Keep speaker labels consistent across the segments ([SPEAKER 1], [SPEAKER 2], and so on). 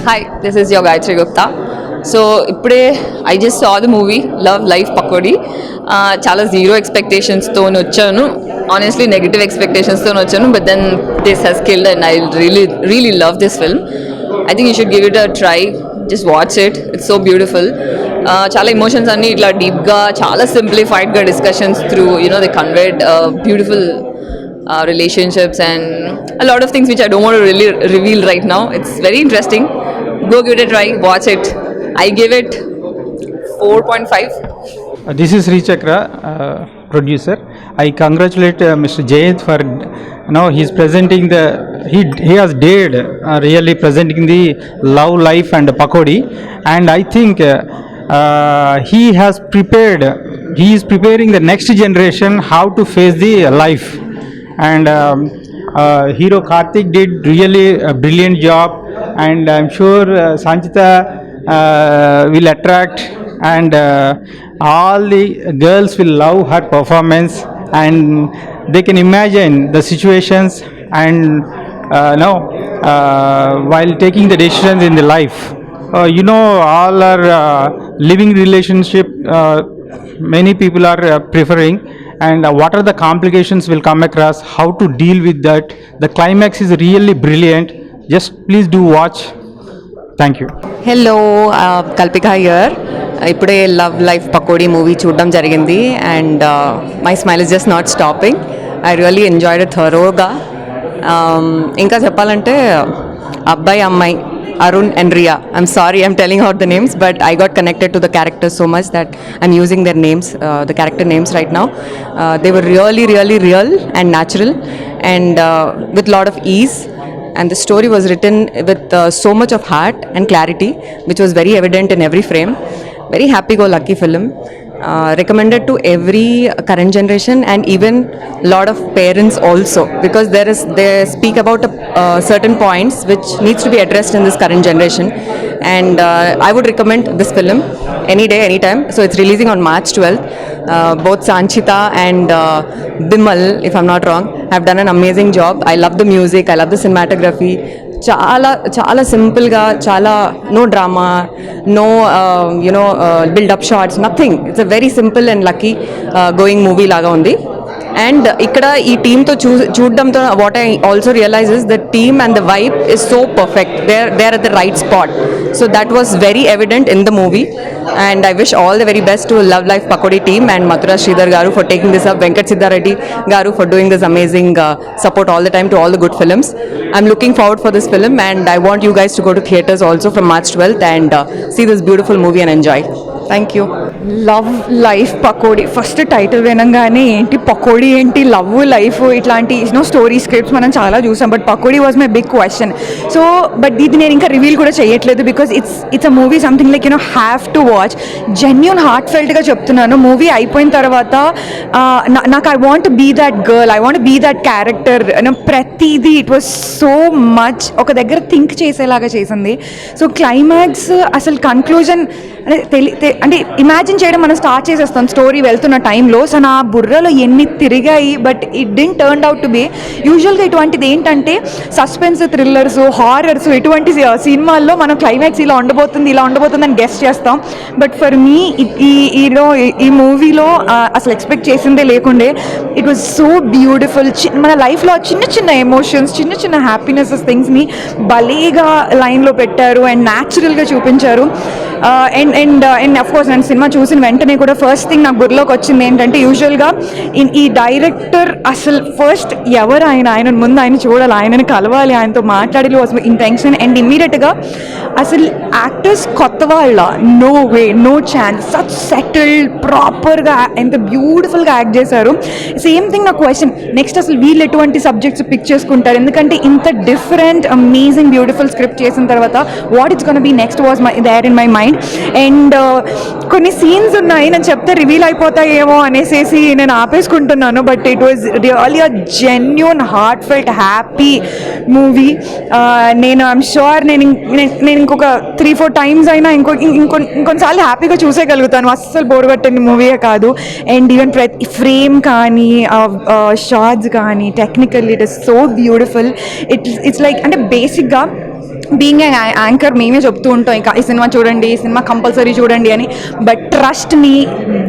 [SPEAKER 1] Hi, this is your Gayatri Gupta. So, ఇప్పుడే I just saw the movie Love Life Pakodi. చాలా zero ఎక్స్పెక్టేషన్స్తో వచ్చాను, honestly negative ఎక్స్పెక్టేషన్స్తో వచ్చాను, but then this he's killed and I really love this film. I think you should give it a try. Just watch it, it's so beautiful. చాలా emotions అన్నీ ఇట్లా డీప్గా, చాలా సింప్లిఫైడ్గా discussions through they conveyed beautiful relationships and a lot of things which I don't want to really reveal right now. It's very interesting. Go give it a try, watch it. I give it 4.5.
[SPEAKER 2] This is Sri Chakra, producer. I congratulate Mr. Jayant for he's presenting he has dared really presenting the love life and Pakodi, and I think he is preparing the next generation how to face the life. And hero Karthik did really a brilliant job, and I'm sure Sanchita will attract, and all the girls will love her performance, and they can imagine the situations and while taking the decisions in the life. All are living relationship, many people are preferring, and what are the complications will come across, how to deal with that. The climax is really brilliant. Just please do watch. Thank you.
[SPEAKER 3] Hello, Kalpika here. ఇప్పుడే Love life Pakodi movie చూడడం జరిగింది, and my smile is just not stopping. I really enjoyed it థరోగా. ఇంకా చెప్పాలంటే అబ్బాయి అమ్మాయి Arun and Riya. I'm sorry I'm telling out the names, but I got connected to the characters so much that I'm using their names, the character names right now. They were really real and natural, and with lot of ease, and the story was written with so much of heart and clarity, which was very evident in every frame. Very happy-go-lucky film. Recommended to every current generation and even lot of parents also, because they speak about certain points which needs to be addressed in this current generation, and I would recommend this film any day, anytime. So it's releasing on March 12th. Both Sanchita and Bimal, if I'm not wrong, have done an amazing job. I love the music, I love the cinematography. చాలా సింపుల్గా, చాలా no drama, no buildup shots, nothing. It's a very simple and lucky going movie లాగా ఉంది. అండ్ ఇక్కడ ఈ టీమ్తో చూడడంతో what I also realise is the team and the vibe is so perfect. They are at the right spot. So that was very evident in the movie, and I wish all the very best to Love Life Pakodi team and Mathura Sridhar garu for taking this up, Venkat Siddhareddy garu for doing this amazing support all the time to all the good films. I'm looking forward for this film, and I want you guys to go to theatres also from March 12th and see this beautiful movie and enjoy. Thank you.
[SPEAKER 4] Love life Pakodi, first title వినంగానే ఏంటి పకోడీ ఏంటి, Love Life ఇట్లాంటి story scripts మనం చాలా చూసాం, but Pakodi was my big question. So but ఇది నేను ఇంకా రివీల్ కూడా చేయట్లేదు, because it's a movie something like have to watch. Genuine heart ఫెల్ట్గా చెప్తున్నాను. మూవీ అయిపోయిన తర్వాత నాకు I want be that girl, I want be that character. ప్రతిదీ ఇట్ వాజ్ సో మచ్ ఒక దగ్గర థింక్ చేసేలాగా చేసింది. సో క్లైమాక్స్ అసలు కన్క్లూజన్ అంటే ఇమాజిన్ చేయడం మనం స్టార్ట్ చేసేస్తాం స్టోరీ వెళ్తున్న టైంలో. సో నా బుర్రలో ఎన్ని తిరిగాయి, but it didn't turn out to be. యూజువల్గా ఇటువంటిది ఏంటంటే సస్పెన్స్ థ్రిల్లర్స్, హారర్స్, ఇటువంటి సినిమాల్లో మనం క్లైమాక్స్ ఇలా ఉండబోతుంది అని గెస్ చేస్తాం. బట్ ఫర్ మీ ఈ మూవీలో అసలు ఎక్స్పెక్ట్ చేసిందే లేకుండే. It was so beautiful. మన లైఫ్లో చిన్న ఎమోషన్స్, చిన్న హ్యాపీనెసెస్ థింగ్స్ని భలేగా లైన్లో పెట్టారు అండ్ న్యాచురల్గా చూపించారు. అండ్ అఫ్ కోర్స్ నేను సినిమా చూసిన వెంటనే కూడా ఫస్ట్ థింగ్ నాకు బుర్రలోకి వచ్చింది ఏంటంటే, యూజువల్గా ఈ డైరెక్టర్ అసలు ఫస్ట్ ఎవరు ఆయన ముందు ఆయన చూడాలి, ఆయనని కలవాలి, ఆయనతో మాట్లాడాలి వాజ్ మై ఇంటెన్షన్. అండ్ ఇమ్మీడియట్గా అసలు యాక్టర్స్ కొత్త వాళ్ళ no way, no chance, such settled ప్రాపర్గా ఎంత బ్యూటిఫుల్గా యాక్ట్ చేశారు. సేమ్ థింగ్ నా క్వశ్చన్, నెక్స్ట్ అసలు వీళ్ళు ఎటువంటి సబ్జెక్ట్స్ పిక్ చేసుకుంటారు, ఎందుకంటే ఇంత డిఫరెంట్ అమేజింగ్ బ్యూటిఫుల్ స్క్రిప్ట్ చేసిన తర్వాత what it's gonna be next was there in my mind. And కొన్ని సీన్స్ ఉన్నాయి, నేను చెప్తే రివీల్ అయిపోతాయేమో అనేసి నేను ఆపేసుకుంటున్నాను, but it was really a genuine heart felt happy movie. నేను ఐఎమ్ షూర్ నేను ఇంకొక 3-4 టైమ్స్ అయినా ఇంకొన్నిసార్లు హ్యాపీగా చూసేయగలుగుతాను. అస్సలు బోర్ కొట్టిన మూవీయే కాదు. అండ్ ఈవెన్ ప్రతి ఫ్రేమ్ కానీ షార్ట్స్ కానీ technically it is so beautiful. It's like అంటే బేసిక్గా బీయింగ్ ఏ యాంకర్ మేమే చెప్తూ ఉంటాం ఇంకా ఈ సినిమా చూడండి, ఈ సినిమా కంపల్సరీ చూడండి అని. But trust me,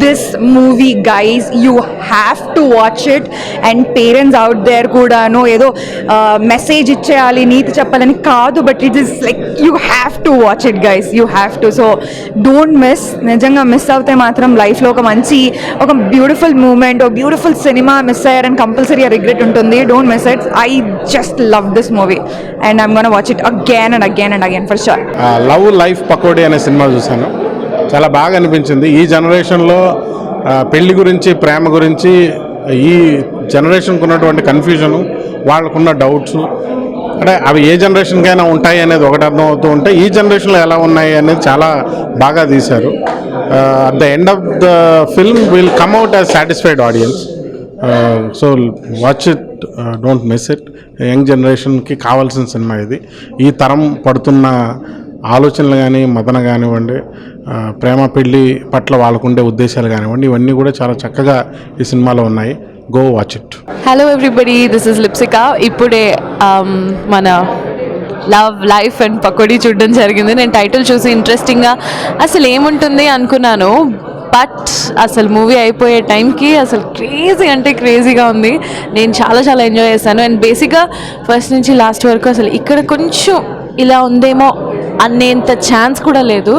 [SPEAKER 4] this movie guys you have to watch it. And parents out there కూడాను ఏదో మెసేజ్ ఇచ్చేయాలి, నీతి చెప్పాలని కాదు, but it is like you have to watch it guys, you have to. So don't miss. నిజంగా miss అవుతే మాత్రం లైఫ్లో ఒక బ్యూటిఫుల్ మూమెంట్, ఒక బ్యూటిఫుల్ సినిమా మిస్ అయ్యారని కంపల్సరీ రిగ్రెట్ ఉంటుంది. Don't miss it. I just love this movie and I'm gonna watch it again and again for sure.
[SPEAKER 5] Love life Pakodi అనే సినిమా చూశాను, చాలా బాగా అనిపించింది. ఈ జనరేషన్లో పెళ్లి గురించి, ప్రేమ గురించి, ఈ జనరేషన్కి ఉన్నటువంటి కన్ఫ్యూజను, వాళ్ళకున్న డౌట్స్, అంటే అవి ఏ జనరేషన్కైనా ఉంటాయి అనేది ఒకటి అర్థం అవుతూ ఉంటే ఈ జనరేషన్లో ఎలా ఉన్నాయి అనేది చాలా బాగా తీశారు. At the end of the film will come out as satisfied audience. So watch it, don't miss it. Young జనరేషన్కి కావాల్సిన సినిమా ఇది. ఈ తరం పడుతున్న ఆలోచనలు కానీ, మదన కానివ్వండి, ప్రేమ పెళ్ళి పట్ల వాళ్ళకుండే ఉద్దేశాలు కానివ్వండి, ఇవన్నీ కూడా చాలా చక్కగా ఈ సినిమాలో ఉన్నాయి. Go watch it.
[SPEAKER 6] Hello everybody, this is Lipsika. ఇప్పుడే మన లవ్ లైఫ్ అండ్ పకోడీ చూడడం జరిగింది. నేను టైటిల్ చూసి ఇంట్రెస్టింగ్గా అసలు ఏముంటుంది అనుకున్నాను, బట్ అసలు మూవీ అయిపోయే టైంకి అసలు క్రేజీ అంటే క్రేజీగా ఉంది. నేను చాలా ఎంజాయ్ చేశాను. అండ్ బేసిక్గా ఫస్ట్ నుంచి లాస్ట్ వరకు అసలు ఇక్కడ కొంచెం ఇలా ఉందేమో అనేంత ఛాన్స్ కూడా లేదు.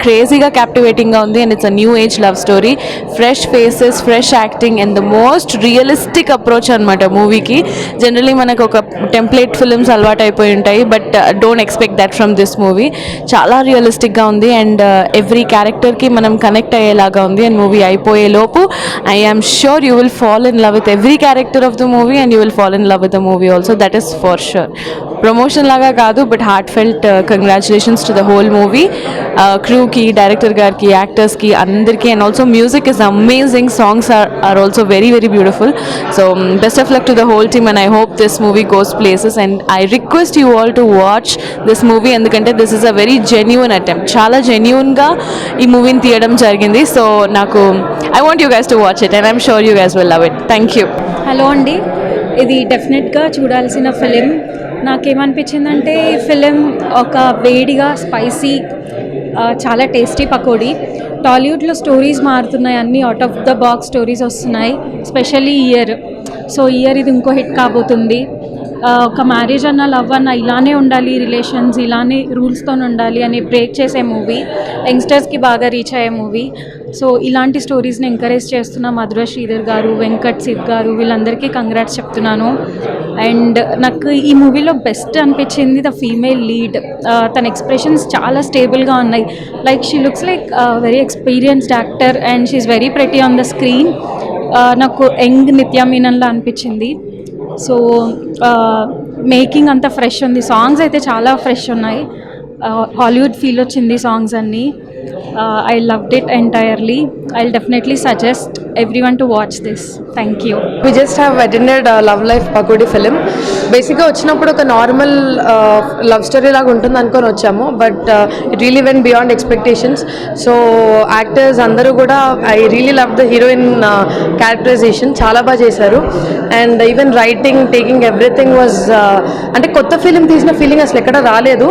[SPEAKER 6] క్రేజీగా క్యాప్టివేటింగ్గా ఉంది. And it's a new age love story, fresh faces, fresh acting and the most realistic approach అనమాట మూవీకి. జనరలీ మనకు ఒక టెంప్లెట్ ఫిల్మ్స్ అలవాటు అయిపోయి ఉంటాయి, but don't expect that from this movie. చాలా రియలిస్టిక్గా ఉంది అండ్ ఎవ్రీ క్యారెక్టర్కి మనం కనెక్ట్ అయ్యేలాగా ఉంది. అండ్ మూవీ అయిపోయే లోపు I am sure you will fall in love with every character of the movie and you will fall in love with the movie also. That is for sure. Promotion లాగా కాదు, but heart felt congratulations to the whole movie, క్రూకి, director గారికి, యాక్టర్స్కి, అందరికీ. And also music is amazing. Songs are also very beautiful. So best of luck to the whole team and I hope this movie goes places. And I request you all to watch this movie, ఎందుకంటే this is a very genuine attempt. చాలా జెన్యూన్గా ఈ మూవీని తీయడం జరిగింది. So I want you guys to watch it and I'm sure you guys will love it. Thank you.
[SPEAKER 7] Hello అండి, ఇది డెఫినెట్గా చూడాల్సిన ఫిలిం. నాకేమనిపించిందంటే ఈ ఫిలిం ఒక వేడిగా స్పైసీ, చాలా టేస్టీ పకోడీ. టాలీవుడ్లో స్టోరీస్ మారుతున్నాయి, అన్నీ out of the box stories వస్తున్నాయి, స్పెషల్లీ ఇయర్. సో ఇయర్ ఇది ఇంకో హిట్ కాబోతుంది. ఒక మ్యారేజ్ అన్న, లవ్ అన్న ఇలానే ఉండాలి, రిలేషన్స్ ఇలానే రూల్స్తో ఉండాలి అని బ్రేక్ చేసే మూవీ, యంగ్స్టర్స్కి బాగా రీచ్ అయ్యే మూవీ. సో ఇలాంటి స్టోరీస్ని ఎంకరేజ్ చేస్తున్న మధుర శ్రీధర్ గారు, వెంకట్ సిద్ గారు, వీళ్ళందరికీ కంగ్రాట్స్ చెప్తున్నాను. అండ్ నాకు ఈ మూవీలో బెస్ట్ అనిపించింది ద ఫీమేల్ లీడ్. తన ఎక్స్ప్రెషన్స్ చాలా స్టేబుల్గా ఉన్నాయి. Like she looks like very experienced actor and she is very pretty on the screen. నాకు యంగ్ నిత్యా మీనన్లా అనిపించింది. సో మేకింగ్ అంతా ఫ్రెష్ ఉంది. సాంగ్స్ అయితే చాలా ఫ్రెష్ ఉన్నాయి. హాలీవుడ్ ఫీల్ వచ్చింది సాంగ్స్ అన్నీ. I loved it entirely. I'll definitely suggest everyone to watch this. Thank you.
[SPEAKER 8] We just have attended Love Life Pakodi film. బేసిక్గా వచ్చినప్పుడు ఒక నార్మల్ లవ్ స్టోరీ లాగా ఉంటుంది అనుకొని వచ్చాము, but it really went beyond expectations. So actors అందరూ కూడా I really love the heroine characterization, చాలా బాగా చేశారు. And even writing, taking everything was అంటే కొత్త ఫిలిం తీసిన ఫీలింగ్ అసలు ఎక్కడ రాలేదు.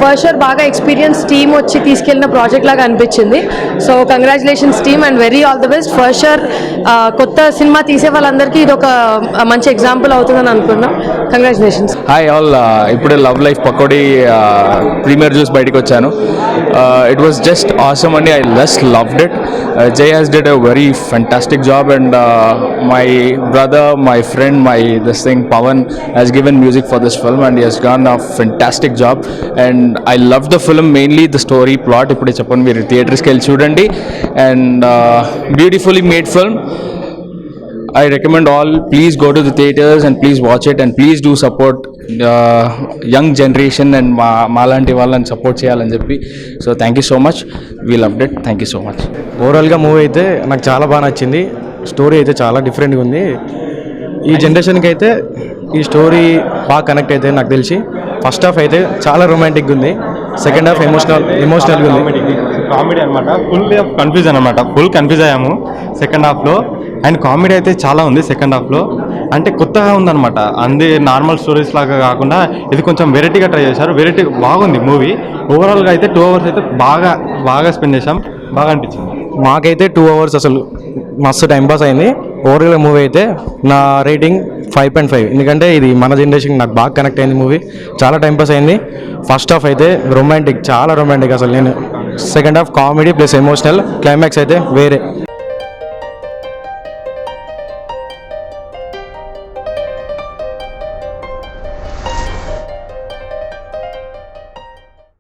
[SPEAKER 8] ఫస్ట్ షూర్ బాగా ఎక్స్పీరియన్స్ టీమ్ వచ్చి తీసుకెళ్ళిన ప్రాజెక్ట్ లాగా అనిపించింది. So congratulations team and very all the best. First sure కొత్త సినిమా తీసే వాళ్ళందరికీ ఇది ఒక మంచి ఎగ్జాంపుల్ అవుతుందని అనుకున్నాం. కంగ్రాచులేషన్స్.
[SPEAKER 9] హాయ్ ఆల్, ఇప్పుడే లవ్ లైఫ్ పకోడీ ప్రీమియర్ చూసి బయటకు వచ్చాను. ఇట్ వాస్ జస్ట్ ఆసమ్ అండి. I just loved it. Jay has did a very fantastic job, and my brother, my friend, this thing Pawan has given music for this film, and he has done a fantastic job. And I loved the film, mainly the story plot. Ippude cheppanu meer theatres ki velli chudandi, and beautifully made film. I recommend all, please go to the theaters and please watch it, and please do support young generation and మాలాంటి వాళ్ళని support చేయాలని చెప్పి. So thank you so much, we loved it. Thank you so much.
[SPEAKER 10] ఓవరాల్గా movie అయితే నాకు చాలా బాగా నచ్చింది. స్టోరీ అయితే చాలా డిఫరెంట్గా ఉంది. ఈ జనరేషన్కి అయితే ఈ స్టోరీ బాగా కనెక్ట్ అయితే నాకు తెలిసి. ఫస్ట్ హాఫ్ అయితే చాలా రొమాంటిక్గా ఉంది, సెకండ్ హాఫ్ ఎమోషనల్గా ఉంది.
[SPEAKER 2] కామెడీ అనమాట, ఫుల్ కన్ఫ్యూజ్ అయ్యాము సెకండ్ హాఫ్లో. అండ్ కామెడీ అయితే చాలా ఉంది సెకండ్ హాఫ్లో.
[SPEAKER 10] అంటే కొత్తగా ఉందన్నమాట. అందే నార్మల్ స్టోరీస్ లాగా కాకుండా ఇది కొంచెం వెరైటీగా ట్రై చేశారు. వెరైటీ బాగుంది మూవీ. ఓవరాల్గా అయితే 2 hours అయితే బాగా స్పెండ్ చేశాం. బాగా అనిపించింది మాకైతే. 2 hours అసలు మస్తు టైంపాస్ అయింది. ఓవరాల్గా మూవీ అయితే నా రేటింగ్ 5.5. ఎందుకంటే ఇది మన జనరేషన్ నాకు బాగా కనెక్ట్ అయింది మూవీ. చాలా టైంపాస్ అయింది. ఫస్ట్ హాఫ్ అయితే రొమాంటిక్, చాలా రొమాంటిక్ అసలు. నేను second half comedy plus emotional, climax అయితే వేరే.